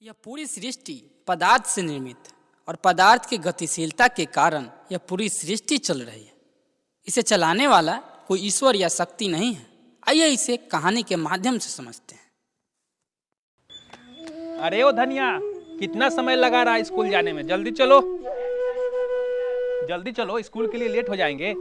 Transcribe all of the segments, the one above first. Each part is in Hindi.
यह पूरी सृष्टि पदार्थ से निर्मित है और पदार्थ की गतिशीलता के कारण यह पूरी सृष्टि चल रही है। इसे चलाने वाला कोई ईश्वर या शक्ति नहीं है। आइए इसे कहानी के माध्यम से समझते हैं। अरे ओ धनिया, कितना समय लगा रहा है स्कूल जाने में? जल्दी चलो, जल्दी चलो, स्कूल के लिए लेट हो जाएंगे।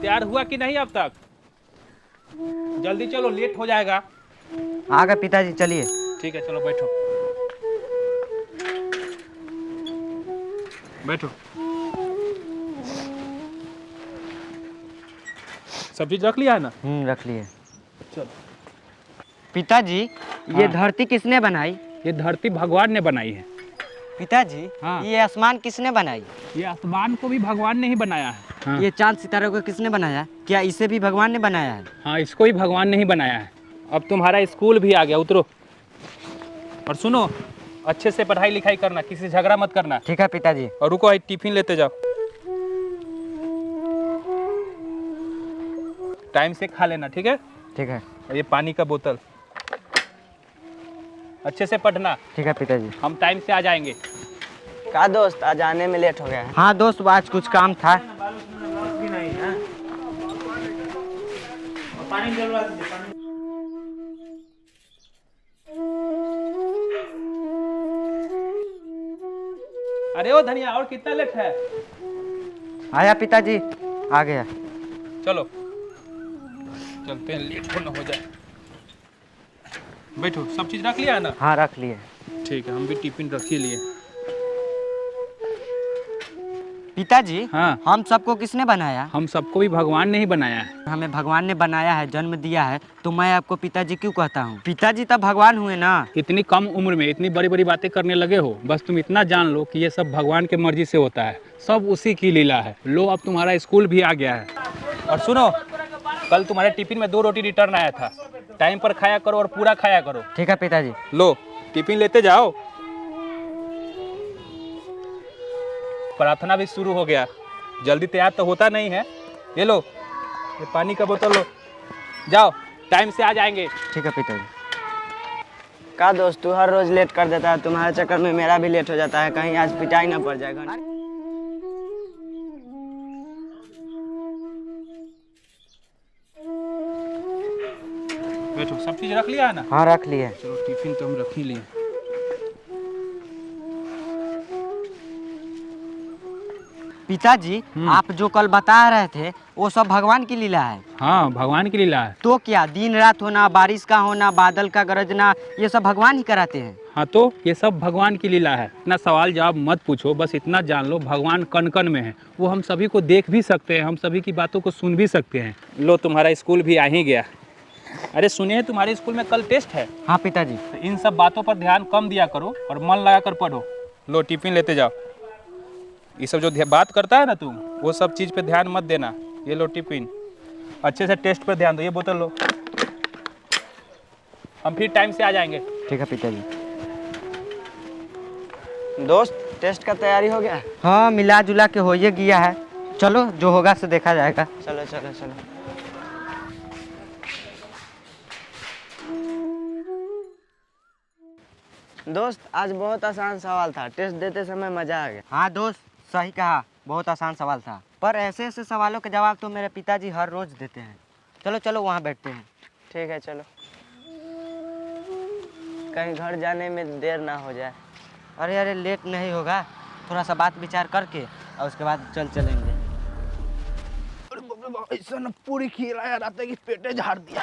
तैयार हुआ कि नहीं अब तक? जल्दी चलो, लेट हो जाएगा। आ गए पिताजी, चलिए। ठीक है, चलो बैठो बैठो। सब चीज रख लिया है ना? रख लिए। चलो। पिताजी, ये हाँ। धरती किसने बनाई? ये धरती भगवान ने बनाई है। पिताजी, हाँ। ये आसमान किसने बनाई? ये आसमान को भी भगवान ने ही बनाया है। हाँ। ये चांद सितारों को किसने बनाया? क्या इसे भी भगवान ने बनाया है? हाँ, इसको ही भगवान ने ही बनाया है। अब तुम्हारा स्कूल भी आ गया, उतरो। और सुनो, अच्छे से पढ़ाई लिखाई करना, किसी से झगड़ा मत करना। ठीक है पिताजी। और रुको, टिफिन लेते जाओ। टाइम से खा लेना, ठीक है? ठीक है। और ये पानी का बोतल। अच्छे से पढ़ना। ठीक है पिताजी। हम टाइम से आ जाएंगे। का दोस्त, आज आने में लेट हो गया है? हाँ दोस्त, आज कुछ काम था। अरे ओ धनिया, और कितना लेट है? आया पिताजी, आ गया। चलो चलते हैं, लेट हो ना हो जाए। बैठो, सब चीज रख लिया है ना? हाँ, रख लिए। ठीक है, हम भी टिफिन रख ही लिए। पिताजी, हाँ। हम सबको किसने बनाया? हम सबको भी भगवान ने ही बनाया है। हमें भगवान ने बनाया है, जन्म दिया है, तो मैं आपको पिताजी क्यों कहता हूँ? पिताजी तब भगवान हुए ना। इतनी कम उम्र में इतनी बड़ी बड़ी बातें करने लगे हो। बस तुम इतना जान लो कि ये सब भगवान के मर्जी से होता है, सब उसी की लीला है। लो, अब तुम्हारा स्कूल भी आ गया है। और सुनो, कल तुम्हारे टिफिन में 2 रोटी रिटर्न आया था। टाइम पर खाया करो और पूरा खाया करो। ठीक है पिताजी। लो, टिफिन लेते जाओ। प्रार्थना भी शुरू हो गया, जल्दी तैयार तो होता नहीं है। ये लो, ये पानी का बोतल लो, जाओ, टाइम से आ जाएंगे। ठीक है पिताजी। का दोस्त, तू हर रोज लेट कर देता है, तुम्हारे चक्कर में मेरा भी लेट हो जाता है। कहीं आज पिटाई ना पड़ जाएगा। बैठो, सब चीज रख लिया है ना? हाँ, रख लिए। चलो, टिफिन तो हम रख ही लिए। पिताजी, आप जो कल बता रहे थे वो सब भगवान की लीला है। हाँ, भगवान की लीला है। तो क्या दिन रात होना, बारिश का होना, बादल का गरजना, ये सब भगवान ही कराते हैं? हाँ, तो ये सब भगवान की लीला है। इतना सवाल जवाब मत पूछो, बस इतना जान लो, भगवान कण कण में है। वो हम सभी को देख भी सकते हैं, हम सभी की बातों को सुन भी सकते हैं। लो, तुम्हारा स्कूल भी आ ही गया। अरे सुनिए, तुम्हारे स्कूल में कल टेस्ट है। हाँ पिताजी। तो इन सब बातों पर ध्यान कम दिया करो और मन लगा कर पढ़ो। लो, टिफिन लेते जाओ। ये सब जो बात करता है ना तुम, वो सब चीज़ पे ध्यान मत देना। ये लो टिफिन, अच्छे से टेस्ट पर ध्यान दो। ये बोतल लो, हम फिर टाइम से आ जाएंगे। ठीक है पिताजी। दोस्त, टेस्ट का तैयारी हो गया? हाँ, मिला जुला के हो ही गया है। चलो, जो होगा से देखा जाएगा। चलो चलो चलो। दोस्त, आज बहुत आसान सवाल था, टेस्ट देते समय मजा आ गया। हाँ दोस्त, सही कहा, बहुत आसान सवाल था। पर ऐसे ऐसे सवालों के जवाब तो मेरे पिताजी हर रोज देते हैं। चलो चलो, वहाँ बैठते हैं। ठीक है, चलो। कहीं घर जाने में देर ना हो जाए। अरे अरे, लेट नहीं होगा, थोड़ा सा बात विचार करके और उसके बाद चलेंगे। ऐसा न पूरी खिलाया रहता है कि पेटे झाड़ दिया।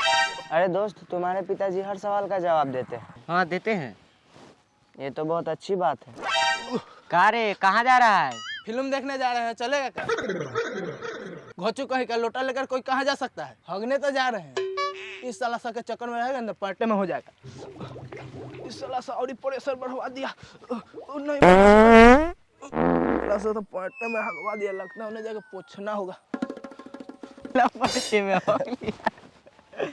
अरे दोस्त, तुम्हारे पिताजी हर सवाल का जवाब देते हैं। हाँ, देते हैं। ये तो बहुत अच्छी बात है। कहाँ रे, कहाँ जा रहा है? फिल्म देखने जा रहे हैं, चलेगा क्या? घोचू कहीं का लोटा लेकर कोई कहाँ जा सकता है? हगने तो जा रहे हैं। इस साला सा के चक्कर में रहेगा ना, पार्टे में हो जाएगा। इस साला सा और प्रेशर बढ़वा दिया। नहीं, तो पार्टे में हगवा दिया, लगता है उन्हें जाकर पोछना होगा। पार्टी में हो गया।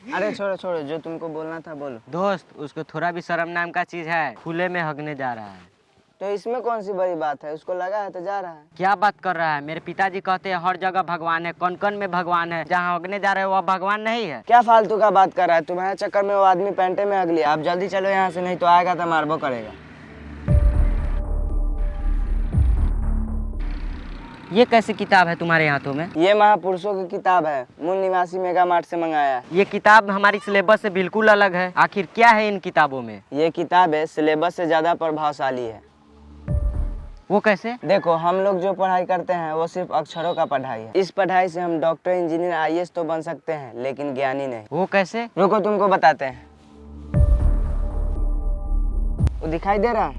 अरे छोड़ो छोड़ो, जो तुमको बोलना था बोलो। दोस्त, उसको थोड़ा भी शर्म नाम का चीज है, खुले में हगने जा रहा है। तो इसमें कौन सी बड़ी बात है, उसको लगा है तो जा रहा है। क्या बात कर रहा है, मेरे पिताजी कहते हैं हर जगह भगवान है, कौन कौन में भगवान है, जहाँ हगने जा रहे हो वह भगवान नहीं है। क्या फालतू का बात कर रहा है, तुम्हारे चक्कर में वो आदमी पैंटे में हग लिया। आप जल्दी चलो यहाँ से, नहीं तो आएगा तो मारबो करेगा। ये कैसी किताब है तुम्हारे हाथों में? ये महापुरुषों की किताब है, मूल निवासी मेगा मार्ट से मंगाया। ये किताब हमारी सिलेबस से बिल्कुल अलग है। आखिर क्या है इन किताबों में? ये किताबें सिलेबस से ज्यादा प्रभावशाली है। वो कैसे? देखो, हम लोग जो पढ़ाई करते हैं वो सिर्फ अक्षरों का पढ़ाई है। इस पढ़ाई से हम डॉक्टर, इंजीनियर, आईएएस तो बन सकते हैं, लेकिन ज्ञानी नहीं। वो कैसे? रुको, तुमको बताते हैं। वो दिखाई दे रहा?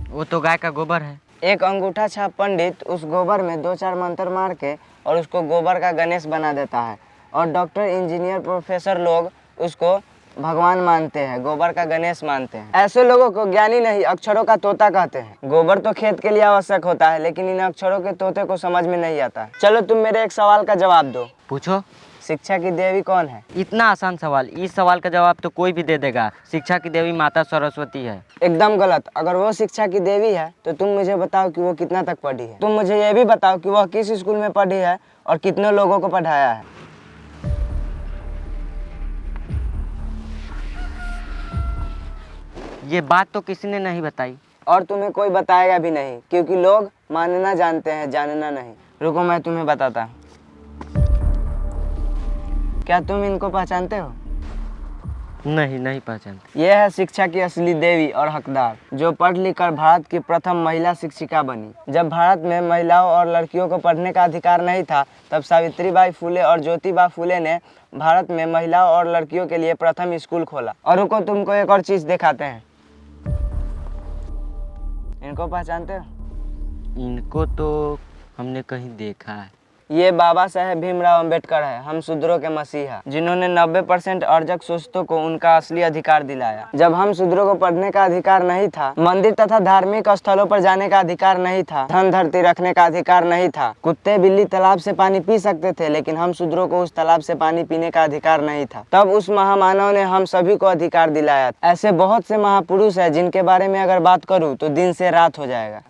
वो तो गाय का गोबर है। एक अंगूठा छाप पंडित उस गोबर में 2-4 मंत्र मार के और उसको गोबर का गणेश बना देता है, और डॉक्टर, इंजीनियर, प्रोफेसर लोग उसको भगवान मानते हैं, गोबर का गणेश मानते हैं। ऐसे लोगों को ज्ञानी नहीं, अक्षरों का तोता कहते हैं। गोबर तो खेत के लिए आवश्यक होता है, लेकिन इन अक्षरों के तोते को समझ में नहीं आता। चलो तुम मेरे एक सवाल का जवाब दो। पूछो। शिक्षा की देवी कौन है? इतना आसान सवाल, इस सवाल का जवाब तो कोई भी दे देगा। शिक्षा की देवी माता सरस्वती है। एकदम गलत। अगर वो शिक्षा की देवी है तो तुम मुझे बताओ कि वो कितना तक पढ़ी है। तुम मुझे ये भी बताओ कि वह किस स्कूल में पढ़ी है और कितने लोगों को पढ़ाया है। ये बात तो किसी ने नहीं बताई, और तुम्हें कोई बताएगा भी नहीं, क्योंकि लोग मानना जानते हैं, जानना नहीं। रुको, मैं तुम्हें बताता हूँ। क्या तुम इनको पहचानते हो? नहीं, नहीं पहचानते। ये है शिक्षा की असली देवी और हकदार, जो पढ़ लिख कर भारत की प्रथम महिला शिक्षिका बनी। जब भारत में महिलाओं और लड़कियों को पढ़ने का अधिकार नहीं था, तब सावित्रीबाई फुले और ज्योतिबा फुले ने भारत में महिलाओं और लड़कियों के लिए प्रथम स्कूल खोला। और रुको, तुमको एक और चीज दिखाते हैं। इनको पहचानते हो? इनको तो हमने कहीं देखा है। ये बाबा साहेब भीमराव अंबेडकर है, हम शूद्रों के मसीहा, जिन्होंने 90% अर्जक शोषितों को उनका असली अधिकार दिलाया। जब हम शूद्रों को पढ़ने का अधिकार नहीं था, मंदिर तथा धार्मिक स्थलों पर जाने का अधिकार नहीं था, धन धरती रखने का अधिकार नहीं था, कुत्ते बिल्ली तालाब से पानी पी सकते थे, लेकिन हम शूद्रों को उस तालाब से पानी पीने का अधिकार नहीं था, तब उस महामानव ने हम सभी को अधिकार दिलाया। ऐसे बहुत से महापुरुष है जिनके बारे में अगर बात करूँ तो दिन से रात हो जाएगा।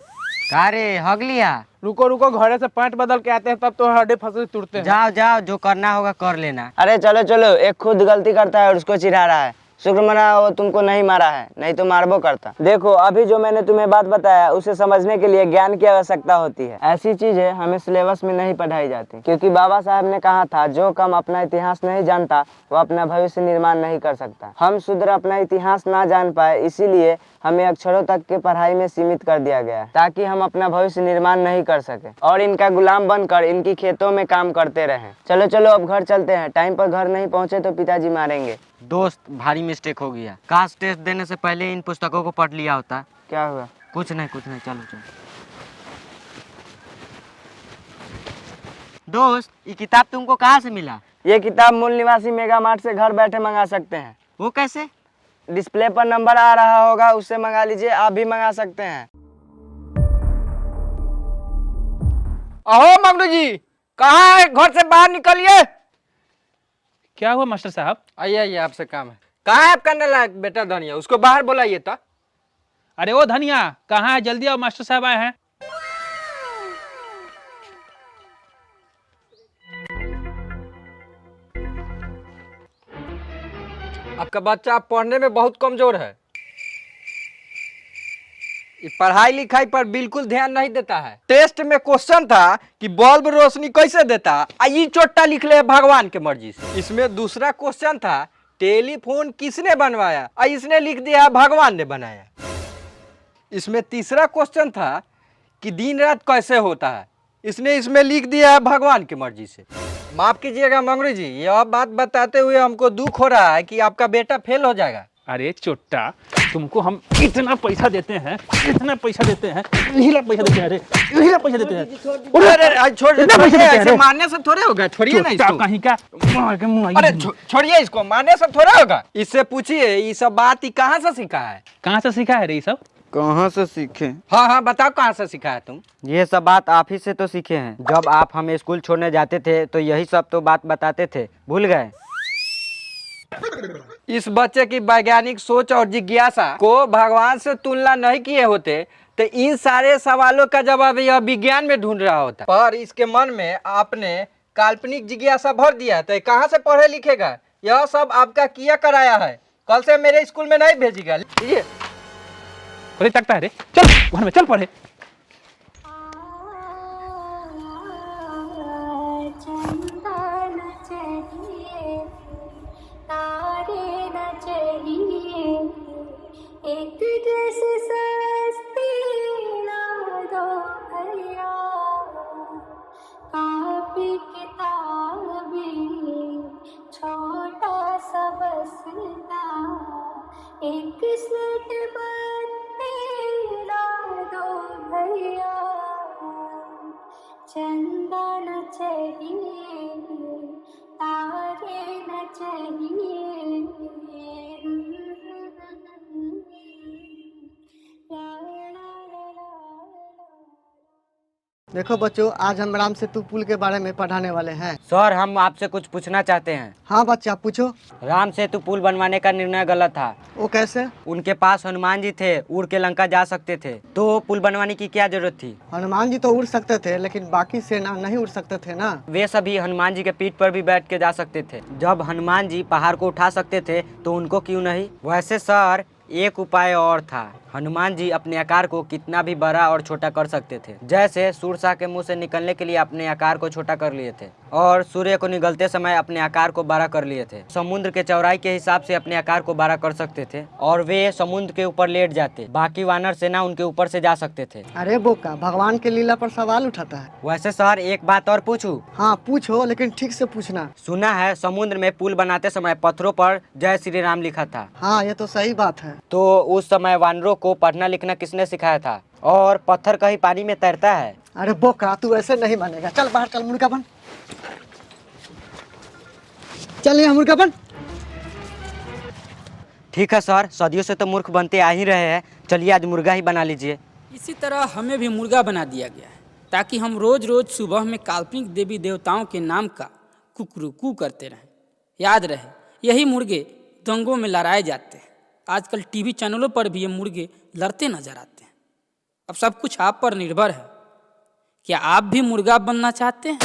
कारे हग लिया? रुको रुको, घरे से पैंट बदल के आते हैं तब तो हड्डी फसली टूटते हैं। जाओ जाओ, जो करना होगा कर लेना। अरे चलो चलो, एक खुद गलती करता है और उसको चिढ़ा रहा है। शुक्र मनाओ वो तुमको नहीं मारा है, नहीं तो मारबो करता। देखो, अभी जो मैंने तुम्हें बात बताया उसे समझने के लिए ज्ञान की आवश्यकता होती है। ऐसी चीजें हमें सिलेबस में नहीं पढ़ाई जाती, क्योंकि बाबा साहब ने कहा था, जो कम अपना इतिहास नहीं जानता वो अपना भविष्य निर्माण नहीं कर सकता। हम शूद्र अपना इतिहास ना जान पाए, इसीलिए हमें अक्षरों तक के पढ़ाई में सीमित कर दिया गया, ताकि हम अपना भविष्य निर्माण नहीं कर सके और इनका गुलाम बनकर इनकी खेतों में काम करते रहें। चलो चलो, अब घर चलते हैं। टाइम पर घर नहीं पहुँचे तो पिताजी मारेंगे। दोस्त, भारी मिस्टेक हो गया। काश टेस्ट देने से पहले इन पुस्तकों को पढ़ लिया होता। क्या हुआ? कुछ नहीं कुछ नहीं, चलो चलो। दोस्त, ये किताब तुमको कहाँ से मिला? ये किताब मूल निवासी मेगा मार्ट से घर बैठे मंगा सकते हैं। वो कैसे? डिस्प्ले पर नंबर आ रहा होगा, उससे मंगा लीजिए। आप भी मंगा सकते हैं। अहो मगनू जी, कहाँ है? घर से बाहर निकलिए। क्या हुआ मास्टर साहब? आइए आइए, आपसे काम है। कहाँ है आपका नालायक बेटा धनिया? उसको बाहर बुलाइए तो। अरे ओ धनिया, कहाँ है? जल्दी आओ, मास्टर साहब आए हैं। आपका बच्चा पढ़ने में बहुत कमजोर है। ये पढ़ाई लिखाई पर बिल्कुल ध्यान नहीं देता है। टेस्ट में क्वेश्चन था कि बल्ब रोशनी कैसे देता, ये चोट्टा लिख ले भगवान के मर्जी से। इसमें दूसरा क्वेश्चन था, टेलीफोन किसने बनवाया, इसने लिख दिया भगवान ने बनाया। इसमें तीसरा क्वेश्चन था कि दिन रात कैसे होता है, इसमें लिख दिया है भगवान की मर्जी से। माफ कीजिएगा मंगरू जी, यह बात बताते हुए हमको दुख हो रहा है कि आपका बेटा फेल हो जाएगा। अरे चोट्टा, तुमको हम इतना पैसा देते हैं, इतना पैसा देते हैं, यही पैसा देते हैं। अरे यही पैसा देते हैं। अरे छोड़, ऐसे मारने से थोड़े होगा, छोड़िए ना इसको। कहीं का मार के मुंह। अरे छोड़िए इसको, मारने से थोड़ा होगा। इससे पूछिए ये सब बात ही कहाँ से सीखा है? कहाँ से सीखा है रे ये सब? कहाँ से सीखे? हाँ हाँ बताओ कहाँ से सीखा है तुम? ये सब बात आप ही से तो सीखे हैं। जब आप हमें स्कूल छोड़ने जाते थे तो यही सब तो बात बताते थे, भूल गए? इस बच्चे की वैज्ञानिक सोच और जिज्ञासा को भगवान से तुलना नहीं किए होते तो इन सारे सवालों का जवाब यह विज्ञान में ढूंढ रहा होता। पर इसके मन में आपने काल्पनिक जिज्ञासा भर दिया तो कहाँ से पढ़े लिखेगा? यह सब आपका किया कराया है, कल से मेरे स्कूल में नहीं भेजिएगा। लीजिए। अरे तकता है रे, चल घर में चल पढ़े। चंदा न चाहिए, तारे न चाहिए, एक ड्रेस सस्ती ला दो भैया, कापी किताबी छोटा सा बस्ता, एक स्लेट बत्ती ला दो भैया, चंदा न चाहिए, तारे न चाहिए, देखो बच्चों, आज हम राम सेतु पुल के बारे में पढ़ाने वाले हैं। सर, हम आपसे कुछ पूछना चाहते हैं। हाँ बच्चा पूछो। राम सेतु पुल बनवाने का निर्णय गलत था। वो कैसे? उनके पास हनुमान जी थे, उड़ के लंका जा सकते थे, तो पुल बनवाने की क्या जरूरत थी? हनुमान जी तो उड़ सकते थे, लेकिन बाकी सेना नहीं उड़ सकते थे ना। वे सभी हनुमान जी के पीठ पर भी बैठ के जा सकते थे। जब हनुमान जी पहाड़ को उठा सकते थे तो उनको क्यों नहीं? वैसे सर, एक उपाय और था। हनुमान जी अपने आकार को कितना भी बड़ा और छोटा कर सकते थे। जैसे सूर्य के मुंह से निकलने के लिए अपने आकार को छोटा कर लिए थे और सूर्य को निकलते समय अपने आकार को बड़ा कर लिए थे। समुद्र के चौड़ाई के हिसाब से अपने आकार को बड़ा कर सकते थे और वे समुद्र के ऊपर लेट जाते। बाकी वानर सेना उनके ऊपर से जा सकते थे। अरे बोका, भगवान के लीला पर सवाल उठाता है। वैसे सर, एक बात और पूछूं? हाँ पूछो, लेकिन ठीक से पूछना। सुना है समुद्र में पुल बनाते समय पत्थरों पर जय श्री राम लिखा था। हाँ ये तो सही बात है। तो उस समय वानरों को पढ़ना लिखना किसने सिखाया था? और पत्थर कहीं पानी में तैरता है? अरे बोका, तू ऐसे नहीं मानेगा। चल बाहर चल, मुर्गा बन। चल यहाँ मुर्गा बन। ठीक है सर, सदियों से तो मूर्ख बनते आ ही रहे हैं। चलिए आज मुर्गा ही बना लीजिए। इसी तरह हमें भी मुर्गा बना दिया गया है ताकि हम रोज रोज सुबह में काल्पनिक देवी देवताओं के नाम का कुकरुकू करते रहें। याद रहे, यही मुर्गे दंगों में लड़ाए जाते हैं। आजकल टीवी चैनलों पर भी ये मुर्गे लड़ते नजर आते हैं। अब सब कुछ आप पर निर्भर है। क्या आप भी मुर्गा बनना चाहते हैं?